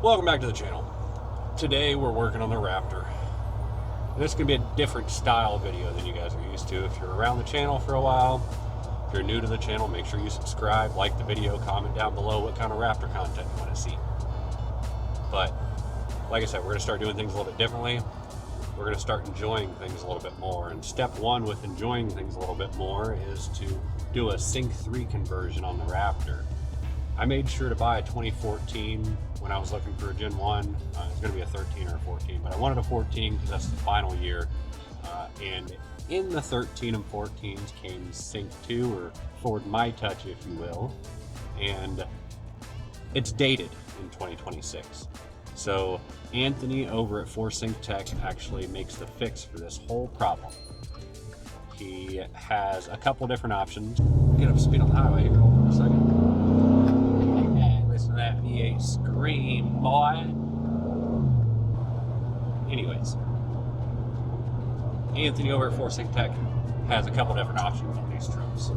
Welcome back to the channel. Today we're working on the Raptor. This is going to be a different style video than you guys are used to. If you're around the channel for a while, if you're new to the channel, make sure you subscribe, like the video, comment down below what kind of Raptor content you want to see. But like I said, we're going to start doing things a little bit differently. We're going to start enjoying things a little bit more. And step one with enjoying things a little bit more is to do a Sync 3 conversion on the Raptor. I made sure to buy a 2014 when I was looking for a Gen 1. It's going to be a 13 or a 14, but I wanted a 14 because that's the final year. And in the 13 and 14s came Sync 2, or Ford My Touch, if you will. And it's dated in 2026. So Anthony over at FourSyncTech actually makes the fix for this whole problem. He has a couple different options. Get up to speed on the highway here. Hold on a second. Listen to that V8 scream, boy. Anyways, Anthony over at FourSyncTech has a couple different options on these trims.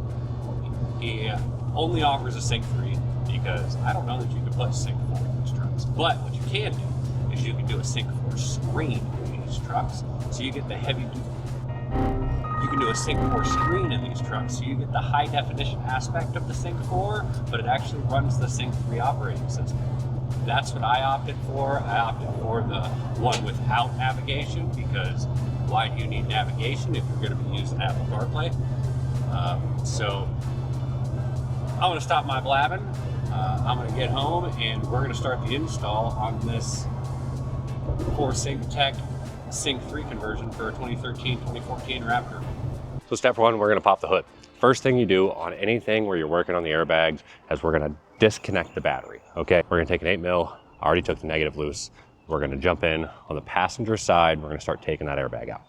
He only offers a Sync 3 because I don't know that you can put Sync 4 in these trucks. But what you can do is you can do a Sync 4 screen in these trucks, so you get the heavy duty. You can do a Sync 4 screen in these trucks, so you get the high definition aspect of the Sync 4, but it actually runs the Sync 3 operating system. That's what I opted for. I opted for the one without navigation, because why do you need navigation if you're going to be using Apple CarPlay? So I'm going to stop my blabbing. I'm going to get home and we're going to start the install on this FourSyncTech Sync 3 conversion for a 2013-2014 Raptor. So step one, we're going to pop the hood. First thing you do on anything where you're working on the airbags is we're going to disconnect the battery. Okay, we're going to take an 8mm. I already took the negative loose. We're going to jump in on the passenger side. We're going to start taking that airbag out.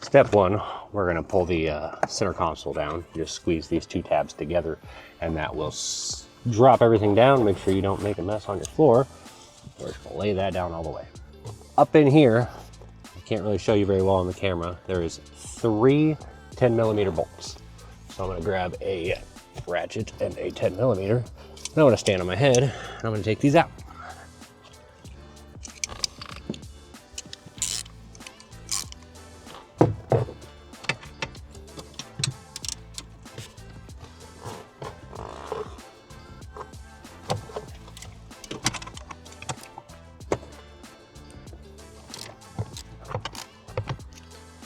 Step one, we're going to pull the center console down. Just squeeze these two tabs together, and that will drop everything down. Make sure you don't make a mess on your floor. We're just going to lay that down all the way. Up in here, I can't really show you very well on the camera, there is 3 10mm bolts. So I'm going to grab a ratchet and a 10mm. And I'm going to stand on my head, and I'm going to take these out.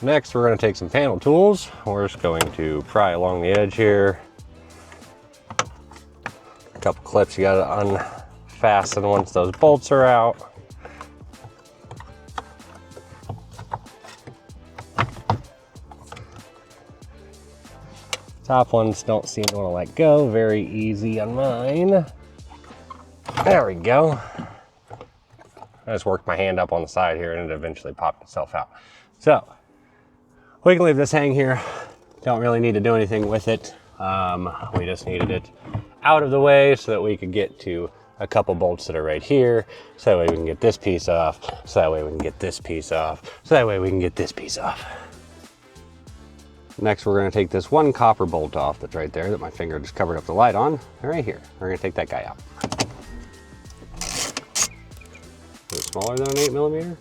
Next, we're going to take some panel tools. We're just going to pry along the edge here. A couple clips you got to unfasten once those bolts are out. Top ones don't seem to want to let go. Very easy on mine. There we go. I just worked my hand up on the side here and it eventually popped itself out. So we can leave this hang here. Don't really need to do anything with it. We just needed it out of the way so that we could get to a couple bolts that are right here. So that way we can get this piece off. So that way we can get this piece off. So that way we can get this piece off. Next, we're going to take this one copper bolt off that's right there that my finger just covered up the light on. Right here. We're going to take that guy out. Is it smaller than an 8mm?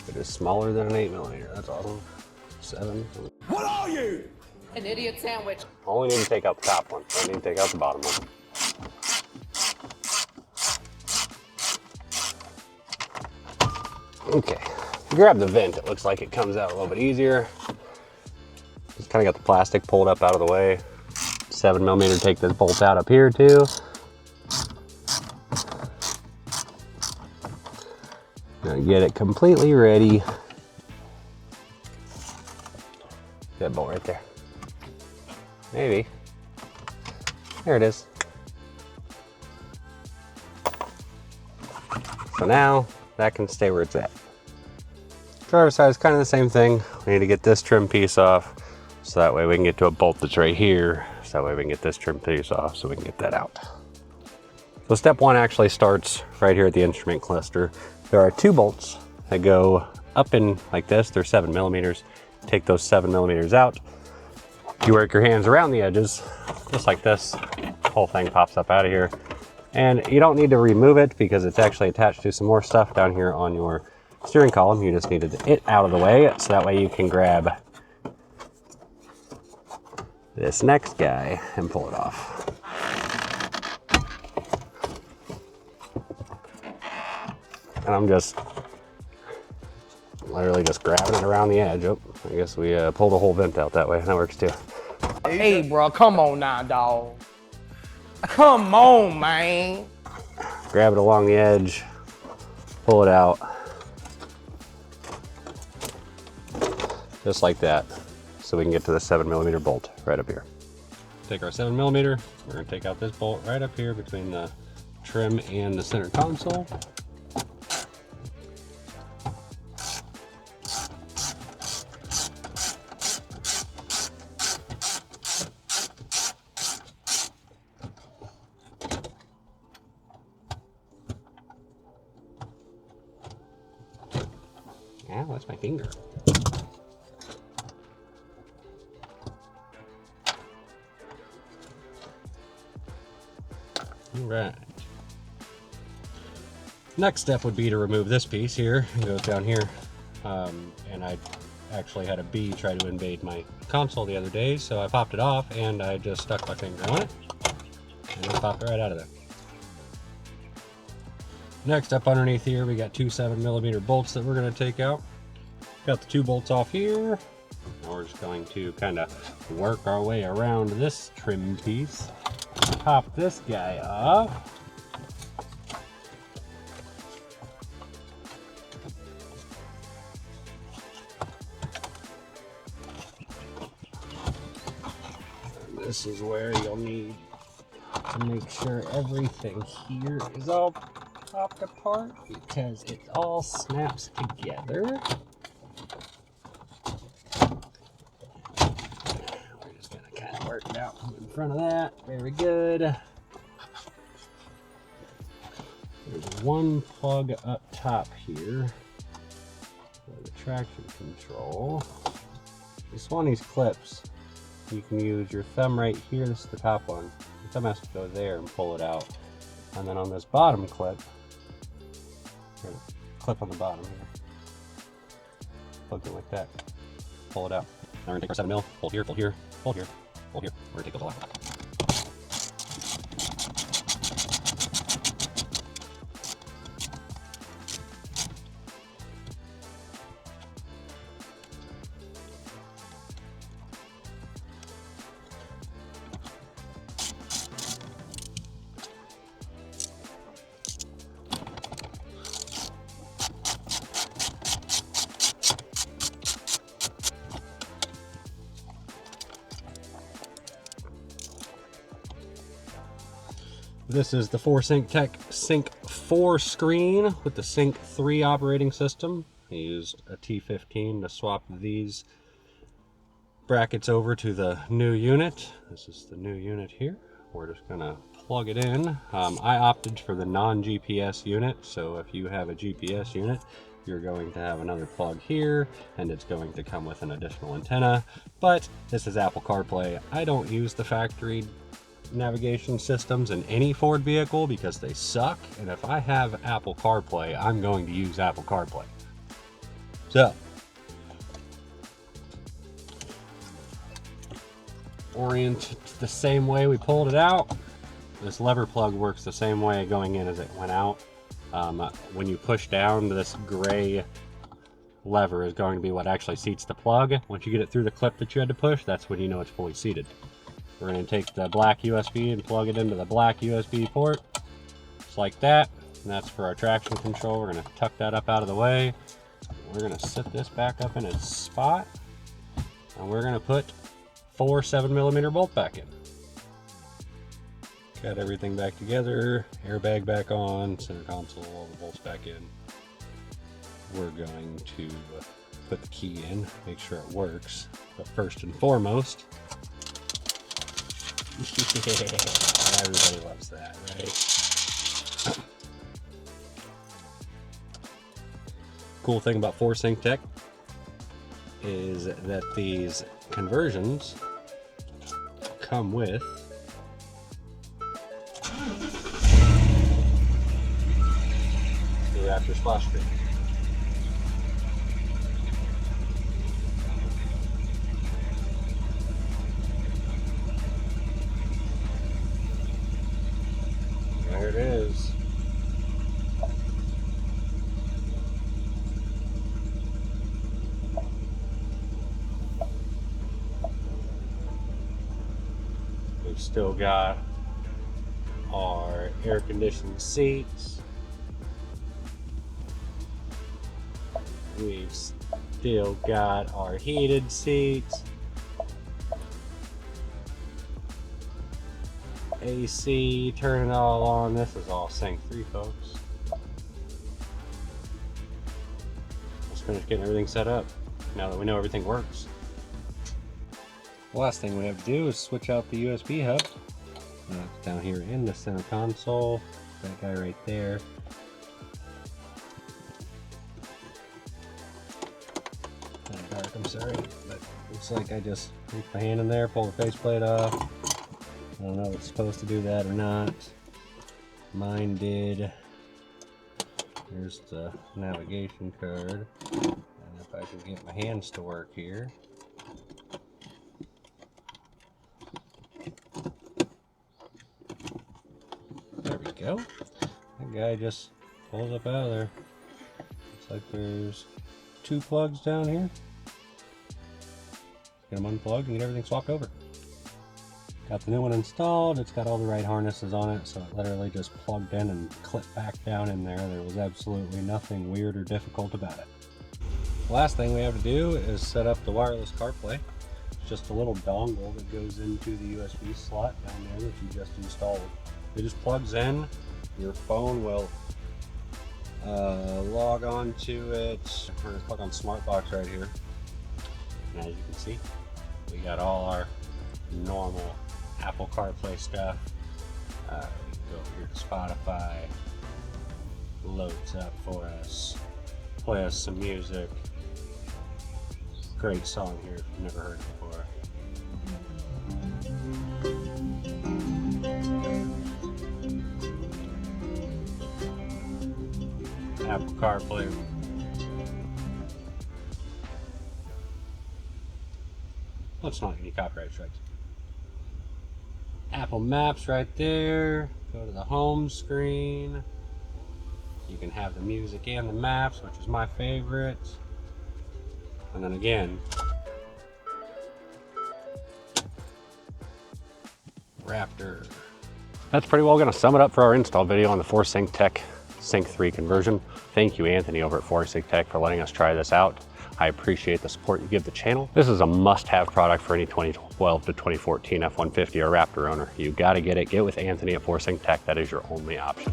It is smaller than an 8mm. That's awesome. 7. What are you? An idiot sandwich. Only need to take out the top one. I need to take out the bottom one. Okay. If you grab the vent, it looks like it comes out a little bit easier. Just kind of got the plastic pulled up out of the way. 7mm, take this bolt out up here too. Gonna get it completely ready. That bolt right there. Maybe. There it is. So now that can stay where it's at. Driver's side is kind of the same thing. We need to get this trim piece off so that way we can get to a bolt that's right here. So that way we can get this trim piece off so we can get that out. So step one actually starts right here at the instrument cluster. There are 2 bolts that go up in like this. They're 7mm. Take those 7mm out. You work your hands around the edges, just like this. whole thing pops up out of here. And you don't need to remove it because it's actually attached to some more stuff down here on your steering column. You just needed it out of the way so that way you can grab this next guy and pull it off. And I'm just literally just grabbing it around the edge. Oh, I guess we pulled a whole vent out that way. That works too. Hey, bro, come on now, dog. Come on, man. Grab it along the edge, pull it out. Just like that. So we can get to the 7mm bolt right up here. Take our 7mm, we're gonna take out this bolt right up here between the trim and the center console. Ow, that's my finger. All right. Next step would be to remove this piece here. It goes down here. And I actually had a bee try to invade my console the other day, so I popped it off and I just stuck my finger on it and it popped it right out of there. Next up underneath here, we got two 7mm bolts that we're going to take out. Got the two bolts off here. Now we're just going to kind of work our way around this trim piece. Pop this guy off. And this is where you'll need to make sure everything here is all popped apart because it all snaps together. We're just gonna kind of work it out in front of that. Very good. There's one plug up top here for the traction control. This one of these clips, you can use your thumb right here. This is the top one. Your thumb has to go there and pull it out. And then on this bottom clip, clip on the bottom here, plug it like that, pull it out. Now we're gonna take our 7mm, pull here, pull here, pull here, pull here. We're gonna take those off. This is the FourSyncTech Sync 4 screen with the Sync 3 operating system. I used a T15 to swap these brackets over to the new unit. This is the new unit here. We're just gonna plug it in. I opted for the non-GPS unit, so if you have a GPS unit, you're going to have another plug here, and it's going to come with an additional antenna. But this is Apple CarPlay. I don't use the factory navigation systems in any Ford vehicle because they suck, and if I have Apple CarPlay, I'm going to use Apple CarPlay. So orient it the same way we pulled it out. This lever plug works the same way going in as it went out. When you push down, this gray lever is going to be what actually seats the plug. Once you get it through the clip that you had to push, that's when you know it's fully seated. We're going to take the black USB and plug it into the black USB port, just like that. And that's for our traction control. We're going to tuck that up out of the way. We're going to sit this back up in its spot, and we're going to put 4 7mm bolts back in. Got everything back together, airbag back on, center console, all the bolts back in. We're going to put the key in, make sure it works. But first and foremost, yeah, everybody loves that, right? Cool thing about FourSyncTech is that these conversions come with Raptor splash screen. There it is. We've still got our air conditioned seats. We've still got our heated seats. AC, turn it all on. This is all Sync 3, folks. Let's finish getting everything set up now that we know everything works. The last thing we have to do is switch out the USB hub. It's down here in the center console. That guy right there. Kind of dark, I'm sorry, but looks like I just put my hand in there, pull the faceplate off. I don't know if it's supposed to do that or not. Mine did. Here's the navigation card. And if I can get my hands to work here. There we go. That guy just pulls up out of there. Looks like there's 2 plugs down here. Get them unplugged and get everything swapped over. Got the new one installed. It's got all the right harnesses on it, so it literally just plugged in and clipped back down in there. There was absolutely nothing weird or difficult about it. The last thing we have to do is set up the wireless CarPlay. It's just a little dongle that goes into the USB slot down there that you just installed. It just plugs in. Your phone will log on to it. We're going to plug on SmartBox right here. And as you can see, we got all our normal Apple CarPlay stuff. We can go here to Spotify, loads up for us, play us some music. Great song here if you've never heard it before. Apple CarPlay. Let's not get any copyright strikes. Apple Maps right there. Go to the home screen. You can have the music and the maps, which is my favorite. And then again, Raptor. That's pretty well going to sum it up for our install video on the FourSyncTech Sync 3 conversion. Thank you, Anthony, over at FourSyncTech, for letting us try this out. I appreciate the support you give the channel. This is a must-have product for any 2012 to 2014 F-150 or Raptor owner. You got to get it. Get with Anthony at FourSyncTech. That is your only option.